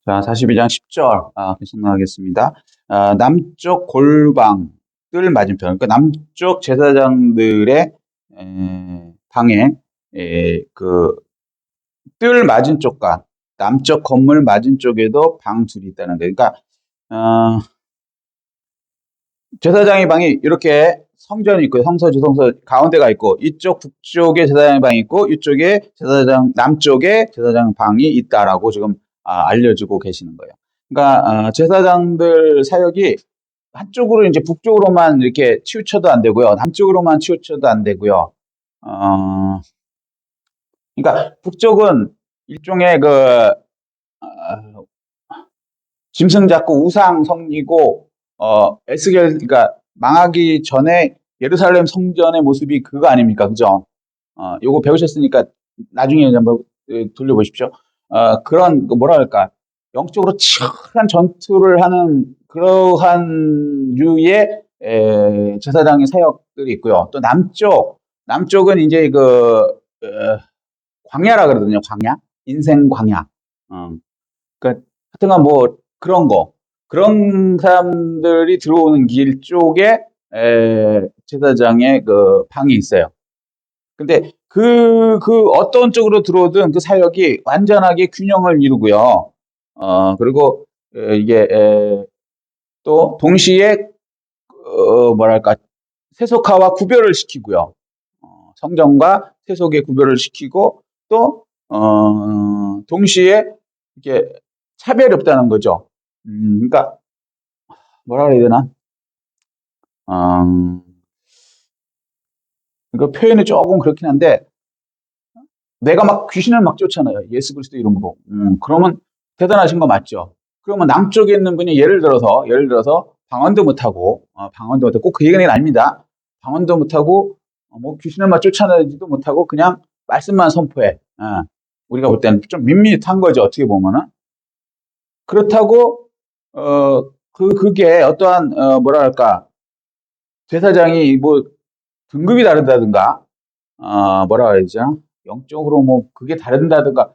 자, 42장 10절, 계속 나가겠습니다. 남쪽 골방들 맞은편, 그러니까 남쪽 제사장들의 방에, 뜰 맞은 쪽과 남쪽 건물 맞은 쪽에도 방 둘이 있다는 거예요. 그러니까, 제사장의 방이 이렇게 성전이 있고요. 성서지, 가운데가 있고, 이쪽 북쪽에 제사장의 방이 있고, 이쪽에 남쪽에 제사장 방이 있다라고 지금 알려주고 계시는 거예요. 그러니까 제사장들 사역이 한쪽으로 이제 북쪽으로만 이렇게 치우쳐도 안 되고요. 남쪽으로만 치우쳐도 안 되고요. 그러니까 북쪽은 일종의 짐승 잡고 우상 섬기고 에스겔 그러니까 망하기 전에 예루살렘 성전의 모습이 그거 아닙니까? 그죠? 요거 배우셨으니까 나중에 한번 돌려보십시오. 그런 뭐라 할까? 영적으로 치열한 전투를 하는 그러한 류의 제사장의 사역들이 있고요. 또 남쪽은 이제 광야라 그러거든요. 광야, 인생 광야. 그러니까 하여튼간 뭐 그런 사람들이 들어오는 길 쪽에 제사장의 그 방이 있어요. 근데 그 어떤 쪽으로 들어오든 그 사역이 완전하게 균형을 이루고요. 그리고 이게 또 동시에 뭐랄까 세속화와 구별을 시키고요. 성전과 세속의 구별을 시키고 또 동시에 이게 차별이 없다는 거죠. 그러니까 뭐라 그래야 되나? 그 표현이 조금 그렇긴 한데 내가 막 귀신을 막 쫓아내요. 예수 그리스도 이름으로. 그러면 대단하신 거 맞죠? 그러면 남쪽에 있는 분이 예를 들어서 방언도 못하고 꼭 그 얘기는 아닙니다. 방언도 못하고 뭐 귀신을 막 쫓아내지도 못하고 그냥 말씀만 선포해. 우리가 볼 때는 좀 밋밋한 거죠. 어떻게 보면은. 그렇다고 그게 어떠한 뭐랄까 제사장이 뭐 등급이 다르다든가 뭐라 그러죠? 영적으로 뭐 그게 다른다든가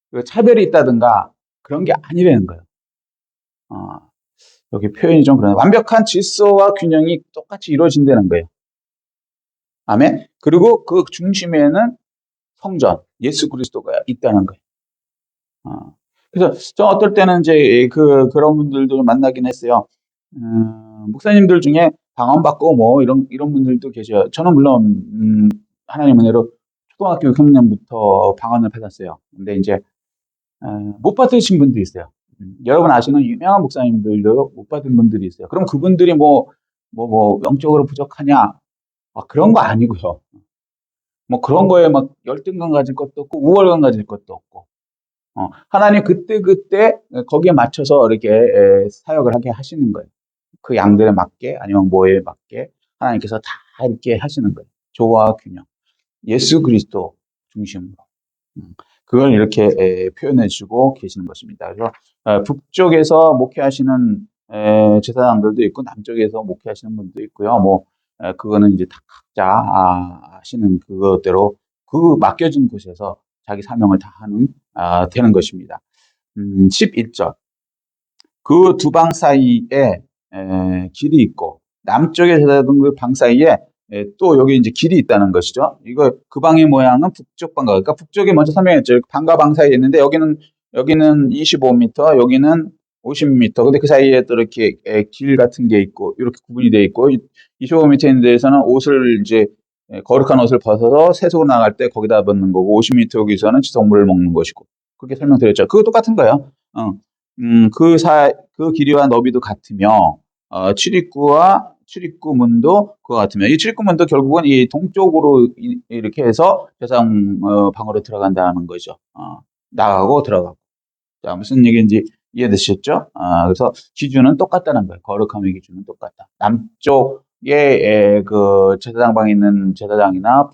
그 차별이 있다든가 그런 게 아니라는 거예요. 여기 표현이 좀 그러네. 완벽한 질서와 균형이 똑같이 이루어진다는 거예요. 아멘. 그리고 그 중심에는 성전, 예수 그리스도가 있다는 거예요. 그래서 저 어떨 때는 이제 그런 분들도 만나긴 했어요. 목사님들 중에 방언 받고 뭐 이런 분들도 계셔요. 저는 물론 하나님 은혜로 초등학교 6학년부터 방언을 받았어요. 근데 이제 못 받으신 분도 있어요. 여러분 아시는 유명한 목사님들도 못 받은 분들이 있어요. 그럼 그분들이 뭐 영적으로 부족하냐? 그런 거 아니고요. 뭐 그런 거에 막 열등감 가질 것도 없고 우월감 가질 것도 없고 하나님 그때 거기에 맞춰서 이렇게 사역을 하게 하시는 거예요. 그 양들에 맞게 아니면 뭐에 맞게 하나님께서 다 이렇게 하시는 거예요. 조화와 균형. 예수 그리스도 중심으로. 그걸 이렇게 표현해 주고 계시는 것입니다. 그래서 북쪽에서 목회하시는 제사장들도 있고 남쪽에서 목회하시는 분도 있고요. 뭐 그거는 이제 다 각자 하시는 그것대로 그 맡겨진 곳에서 자기 사명을 다하는 되는 것입니다. 11절. 그 두 방 사이에 길이 있고 남쪽의 제사장들 방 사이에 또 여기 이제 길이 있다는 것이죠. 이거 그 방의 모양은 북쪽 방과 그러니까 북쪽에 먼저 설명했죠. 방과 방 사이에 있는데 여기는 25m, 여기는 50m. 근데 그 사이에 또 이렇게 길 같은 게 있고 이렇게 구분이 되어 있고 25m 있는 데에서는 옷을 이제 거룩한 옷을 벗어서 세속으로 나갈 때 거기다 벗는 거고 50m 여기서는 지성물을 먹는 것이고 그렇게 설명드렸죠. 그거 똑같은 거예요. 그 길이와 너비도 같으며, 출입구문도 그거 같으며, 이 출입구문도 결국은 이 동쪽으로 이렇게 해서 제사장 방으로 들어간다는 거죠. 나가고 들어가고. 자, 무슨 얘기인지 이해되셨죠? 그래서 기준은 똑같다는 거예요. 거룩함의 기준은 똑같다. 남쪽에 그 제사장 방에 있는 제사장이나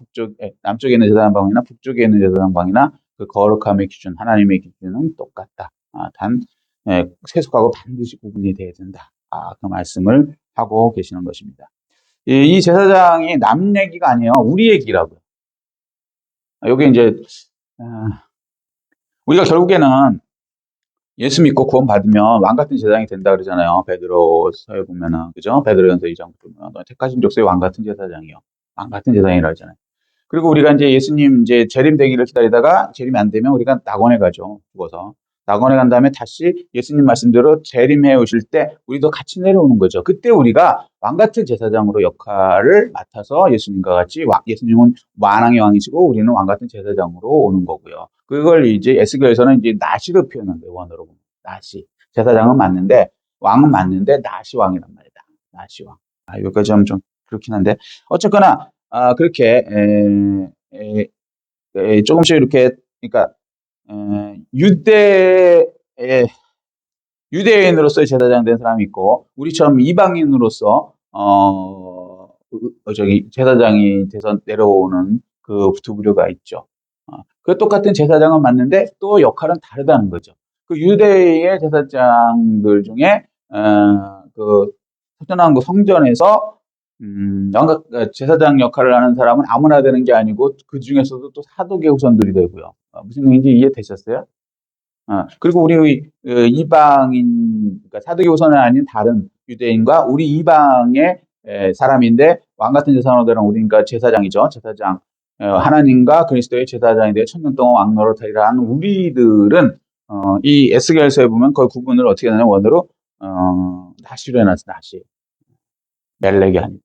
남쪽에 있는 제사장 방이나 북쪽에 있는 제사장 방이나 그 거룩함의 기준, 하나님의 기준은 똑같다. 단 세속하고 반드시 구분이 돼야 된다. 그 말씀을 하고 계시는 것입니다. 이 제사장이 남 얘기가 아니에요. 우리 얘기라고요. 여기 이제 우리가 결국에는 예수 믿고 구원받으면 왕 같은 제사장이 된다 그러잖아요. 베드로서에 보면은, 그죠? 베드로전서 2장 보면 택하신 족속의 왕 같은 제사장이요. 왕 같은 제사장이라 하잖아요. 그리고 우리가 이제 예수님 이제 재림되기를 기다리다가 재림이 안 되면 우리가 낙원에 가죠. 죽어서. 낙원에 간 다음에 다시 예수님 말씀대로 재림해 오실 때 우리도 같이 내려오는 거죠. 그때 우리가 왕 같은 제사장으로 역할을 맡아서 예수님과 같이 예수님은 만왕의 왕이시고 우리는 왕 같은 제사장으로 오는 거고요. 그걸 이제 에스겔에서는 이제 나시로 표현한대요. 원어로 보면. 나시. 제사장은 맞는데 왕은 맞는데 나시 왕이란 말이다. 나시 왕. 여기까지 하면 좀 그렇긴 한데 어쨌거나 그렇게 조금씩 이렇게 그러니까 유대인으로서의 제사장 된 사람이 있고 우리처럼 이방인으로서 저기 제사장이 돼서 내려오는 그 두 부류가 있죠. 그 똑같은 제사장은 맞는데 또 역할은 다르다는 거죠. 그 유대의 제사장들 중에 그 태어난 그 성전에서 제사장 역할을 하는 사람은 아무나 되는 게 아니고 그 중에서도 또 사독의 후손들이 되고요. 무슨 얘기인지 이해되셨어요? 그리고 우리 이방인, 그러니까 사독의 후손은 아닌 다른 유대인과 우리 이방의 사람인데 왕 같은 제사장으로 되는 우리가 제사장이죠. 제사장. 하나님과 그리스도의 제사장이 되어 천년 동안 왕 노릇하리라 하는 우리들은 이 에스겔서에 보면 그 구분을 어떻게 하냐면 원어로 나시로 해놨어. 나시. 멜렉이 아니고.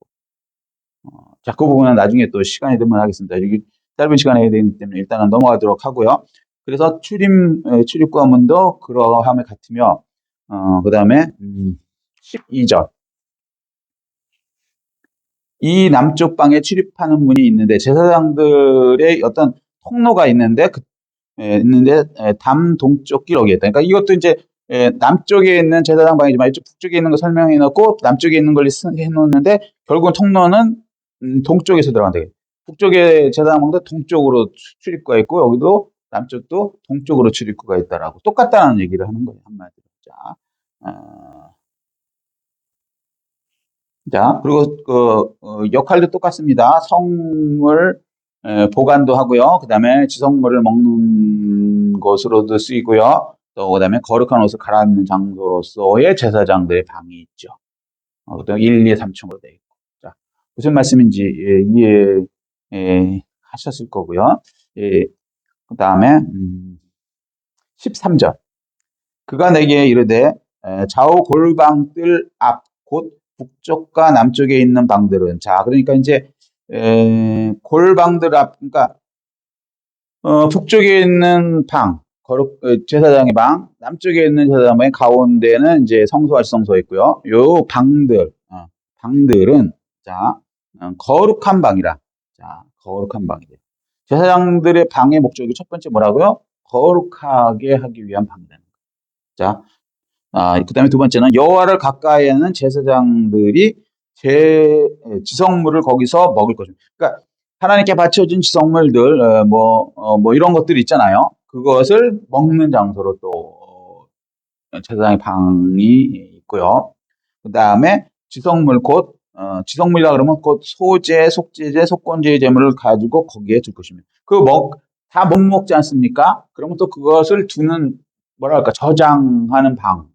자, 그 부분은 나중에 또 시간이 되면 하겠습니다. 여기 짧은 시간에 해야 되기 때문에 일단은 넘어가도록 하고요. 그래서 출입과문도 그러함에 같으며, 그 다음에, 12절. 이 남쪽 방에 출입하는 문이 있는데, 제사장들의 어떤 통로가 있는데, 담 동쪽 길 어기였다. 그러니까 이것도 이제, 남쪽에 있는 제사장 방이지만 이쪽 북쪽에 있는 거 설명해 놓고, 남쪽에 있는 걸 해 놓는데, 결국은 통로는 동쪽에서 들어간다. 북쪽에 제사장 방도 동쪽으로 출입구가 있고, 여기도 남쪽도 동쪽으로 출입구가 있다라고 똑같다는 얘기를 하는 거예요. 한마디로. 자, 그리고 역할도 똑같습니다. 성물 보관도 하고요. 그다음에 지성물을 먹는 것으로도 쓰이고요. 또 그다음에 거룩한 옷을 갈아입는 장소로서의 제사장들의 방이 있죠. 또 1, 2, 3층으로 되어 있고. 자, 무슨 말씀인지 이해하셨을 거고요. 그다음에 13절. 그가 내게 이르되 좌우 골방들 앞 곧 북쪽과 남쪽에 있는 방들은 자 그러니까 이제 골방들 앞 그러니까 북쪽에 있는 방 거룩 제사장의 방 남쪽에 있는 제사장의 가운데는 이제 성소와 지성소가 있고요. 요 방들은 자 거룩한 방이라 자 거룩한 방이래요. 제사장들의 방의 목적이 첫 번째 뭐라고요? 거룩하게 하기 위한 방이라는 거예요. 자, 그 다음에 두 번째는 여호와를 가까이 하는 제사장들이 지성물을 거기서 먹을 것입니다. 그러니까 하나님께 바쳐진 지성물들, 뭐 이런 것들 있잖아요. 그것을 먹는 장소로 또 제사장의 방이 있고요. 그 다음에 지성물 지성물이라 그러면 곧 소재, 속죄제, 속건제의 제물을 가지고 거기에 둘 것입니다. 다 못 먹지 않습니까? 그러면 또 그것을 두는 뭐랄까 저장하는 방,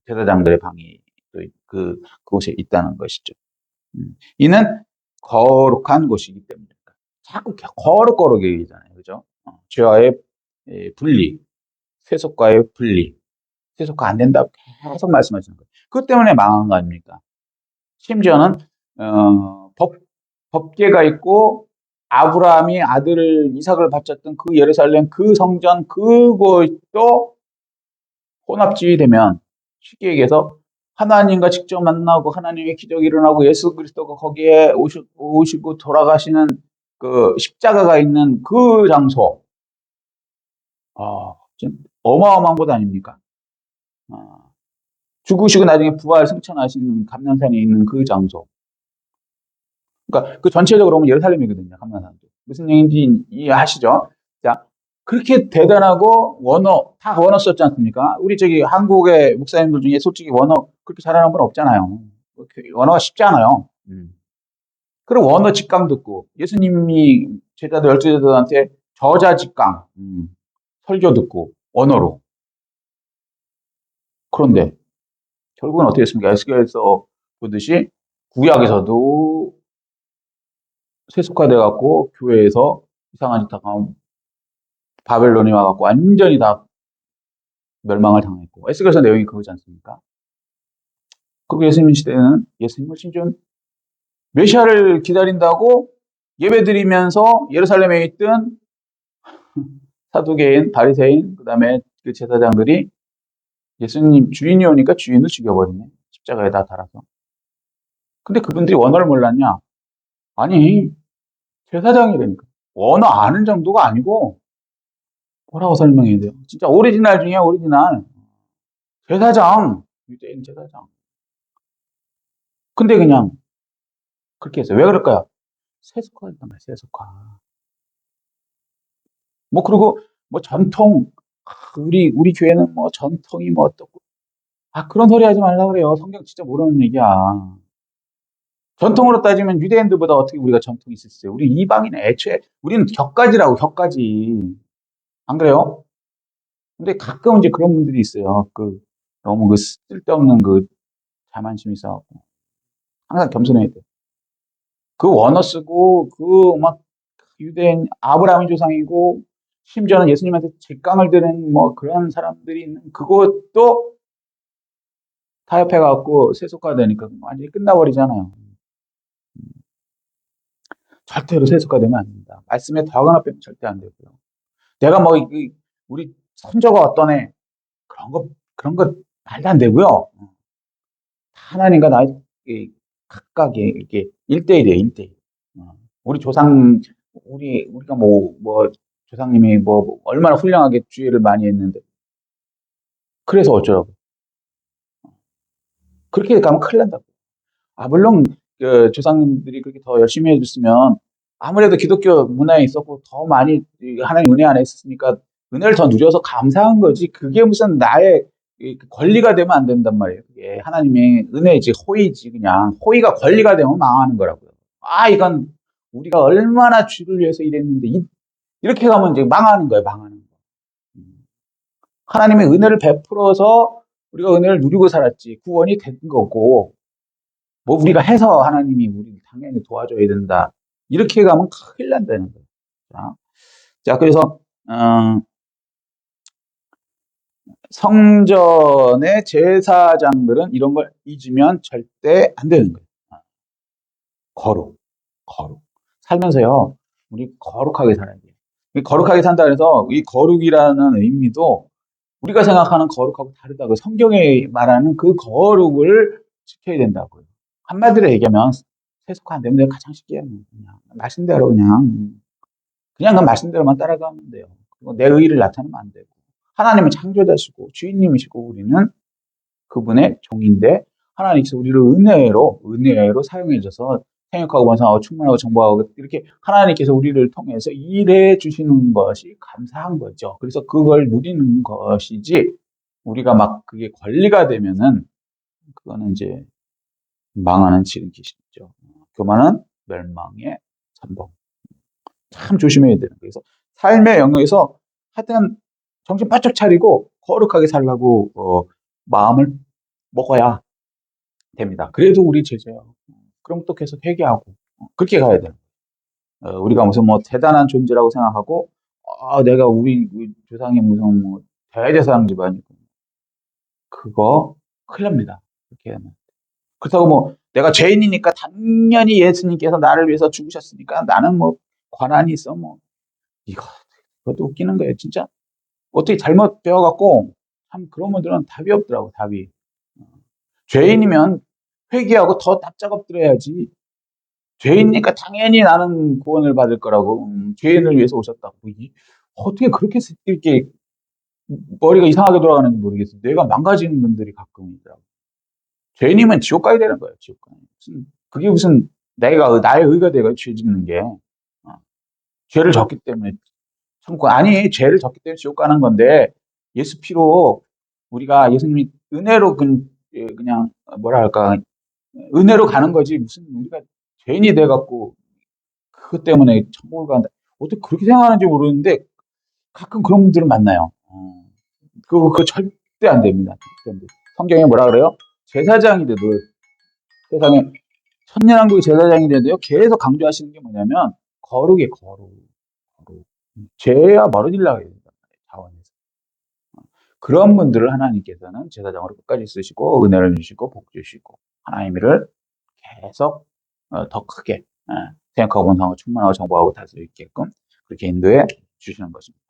제사장들의 방이 그곳에 있다는 것이죠. 이는 거룩한 곳이기 때문입니다. 자꾸 거룩 얘기잖아요, 그죠? 죄와의 분리, 세속과의 분리, 세속화 안 된다고 계속 말씀하시는 거예요. 그것 때문에 망한 거 아닙니까? 심지어는 법궤가 있고 아브라함이 아들을 이삭을 바쳤던 그 예루살렘 그 성전 그곳도 혼합주의 되면 쉽게 얘기해서 하나님과 직접 만나고 하나님의 기적이 일어나고 예수 그리스도가 거기에 오시고 돌아가시는 그 십자가가 있는 그 장소 어마어마한 곳 아닙니까? 죽으시고 나중에 부활 승천하시는 감람산에 있는 그 장소. 그러니까 그 전체적으로 보면 예루살렘이거든요. 감람산도. 무슨 얘기인지 이해하시죠? 자, 그렇게 대단하고 다 원어 썼지 않습니까? 우리 저기 한국의 목사님들 중에 솔직히 원어 그렇게 잘하는 분 없잖아요. 원어가 쉽지 않아요. 그리고 원어 직강 듣고 예수님이 제자들 12제자들한테 저자 직강 설교 듣고 언어로 그런데 결국은 어떻게 했습니까? 에스겔에서 보듯이 구약에서도 세속화돼 갖고 교회에서 이상한 짓 하고 바벨론이 와갖고 완전히 다 멸망을 당했고 에스겔서 내용이 그거지 않습니까? 그리고 예수님 시대에는 예수님 훨씬 좀 메시아를 기다린다고 예배드리면서 예루살렘에 있던 사두개인, 바리새인, 그다음에 그 제사장들이 예수님 주인이 오니까 주인을 죽여버리네. 십자가에다 달아서. 근데 그분들이 원어를 몰랐냐? 아니, 제사장이라니까. 언어 아는 정도가 아니고 뭐라고 설명해야 돼요? 진짜 오리지널 중에 오리지널. 제사장. 유대인 제사장. 근데 그냥 그렇게 했어요. 왜 그럴까요? 세속화였단 말이에요. 세속화. 뭐 그리고 뭐 전통 우리 교회는 뭐 전통이 뭐 어떻고 그런 소리 하지 말라 그래요. 성경 진짜 모르는 얘기야. 전통으로 따지면 유대인들보다 어떻게 우리가 전통이 있었어요? 우리 이방인은 애초에 우리는 격가지라고 격가지. 안 그래요? 근데 가끔 이제 그런 분들이 있어요. 너무 쓸데없는 자만심이 있어갖고 항상 겸손해야 돼. 그 원어 쓰고 막 유대인 아브라함이 조상이고 심지어는 예수님한테 직강을 드는 뭐 그런 사람들이 있는 그것도 타협해갖고 세속화되니까 완전히 끝나버리잖아요. 절대로 세속화되면 안 된다. 말씀에 더하거나 빼면 절대 안 되고요. 내가 뭐 우리 선조가 어떤 애 그런 거 말도 안 되고요. 하나님과 나 각각의 이렇게 1대1이에요, 1대1. 우리 우리가 조상님이 얼마나 훌륭하게 주의를 많이 했는데, 그래서 어쩌라고. 그렇게 가면 큰일 난다고. 물론, 조상님들이 그렇게 더 열심히 해줬으면, 아무래도 기독교 문화에 있었고, 더 많이 하나님 은혜 안에 있었으니까, 은혜를 더 누려서 감사한 거지. 그게 무슨 나의 권리가 되면 안 된단 말이에요. 그게 하나님의 은혜지, 호의지, 그냥. 호의가 권리가 되면 망하는 거라고요. 이건 우리가 얼마나 주를 위해서 일했는데, 이렇게 가면 이제 망하는 거예요, 망하는 거. 하나님의 은혜를 베풀어서 우리가 은혜를 누리고 살았지. 구원이 된 거고, 뭐 우리가 해서 하나님이 우리를 당연히 도와줘야 된다. 이렇게 가면 큰일 난다는 거예요. 자, 그래서, 성전의 제사장들은 이런 걸 잊으면 절대 안 되는 거예요. 거룩, 거룩. 살면서요, 우리 거룩하게 살아야 돼요. 거룩하게 산다 그래서 이 거룩이라는 의미도 우리가 생각하는 거룩하고 다르다고 성경에 말하는 그 거룩을 지켜야 된다고요. 한마디로 얘기하면 세속화 안 되면 가장 쉽게 하면 그냥 말씀대로 그냥 그 말씀대로만 따라가면 돼요. 그리고 내 의의를 나타내면 안 되고 하나님은 창조자시고 주인님이시고 우리는 그분의 종인데 하나님께서 우리를 은혜로 사용해줘서 생육하고 번성하고 충만하고 정복하고 이렇게 하나님께서 우리를 통해서 일해 주시는 것이 감사한 거죠. 그래서 그걸 누리는 것이지 우리가 막 그게 권리가 되면은 그거는 이제 망하는 지름길이죠. 교만은 멸망의 선봉. 참 조심해야 돼요. 그래서 삶의 영역에서 하여튼 정신 바짝 차리고 거룩하게 살라고 마음을 먹어야 됩니다. 그래도 우리 제자요. 그럼 또 계속 회개하고 그렇게 가야 돼요. 우리가 무슨 뭐 대단한 존재라고 생각하고 내가 우리 조상이 무슨 뭐 대제사장 집안이고 그거 큰일 납니다. 그렇게 하면. 그렇다고 뭐 내가 죄인이니까 당연히 예수님께서 나를 위해서 죽으셨으니까 나는 뭐 권한이 있어 뭐 그것도 웃기는 거예요. 진짜 어떻게 잘못 배워갖고 참 그런 분들은 답이 없더라고 답이. 죄인이면 회개하고 더 납작업 들어야지. 죄인이니까 당연히 나는 구원을 받을 거라고. 죄인을 위해서 오셨다고. 어떻게 그렇게 이렇게 머리가 이상하게 돌아가는지 모르겠어요. 뇌가 망가지는 분들이 가끔 있더라고. 죄인이면 지옥 가야 되는 거예요. 지옥 가야. 그게 무슨 나의 의가 돼가 죄 짓는 게. 죄를 졌기 때문에 천국 아니 죄를 졌기 때문에 지옥 가는 건데 예수 피로 우리가 예수님이 은혜로 그냥 뭐라 할까 은혜로 가는 거지 무슨 우리가 죄인이 돼갖고 그것 때문에 천국을 간다. 어떻게 그렇게 생각하는지 모르는데 가끔 그런 분들을 만나요. 그거 절대 안 됩니다. 절대 안 돼. 성경에 뭐라 그래요? 제사장이 돼도 세상에 천년왕국의 제사장이 돼도요 계속 강조하시는 게 뭐냐면 거룩이 거룩. 죄야 멀어지려고 해야 된단 말이에요. 자원에서. 그런 분들을 하나님께서는 제사장으로 끝까지 쓰시고 은혜를 주시고 복 주시고 하나님의 일을 계속 더 크게 생각하고 본성하고 충만하고 정복하고 다스릴 수 있게끔 그렇게 인도해 주시는 것입니다.